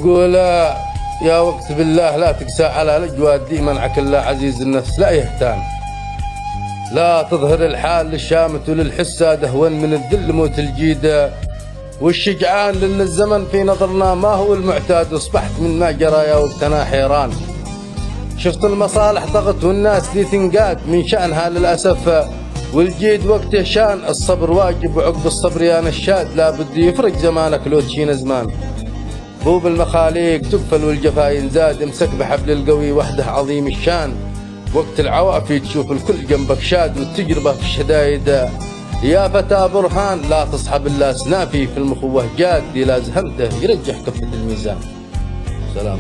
وقول يا وقت بالله لا تقسى على الأجواد دي منعك الله عزيز النفس لا يهتان. لا تظهر الحال للشامت وللحسة دهون من الذل موت الجيدة والشجعان لأن الزمن في نظرنا ما هو المعتاد واصبحت من ما جرى يا وقتنا حيران. شفت المصالح ضغط والناس دي تنقاد من شأنها للأسف والجيد وقته شان. الصبر واجب وعقب الصبر يا نشاد لابد يفرق زمانك لو تشين زمان. ذوب المخاليق تقفل والجفا ينزاد امسك بحبل القوي وحده عظيم الشان. وقت العوافي تشوف الكل جنبك شاد والتجربة في الشدايد يا فتى برهان. لا تصحب الا سنافي في المخوه جاد لا زهمته يرجح كفة الميزان. سلام.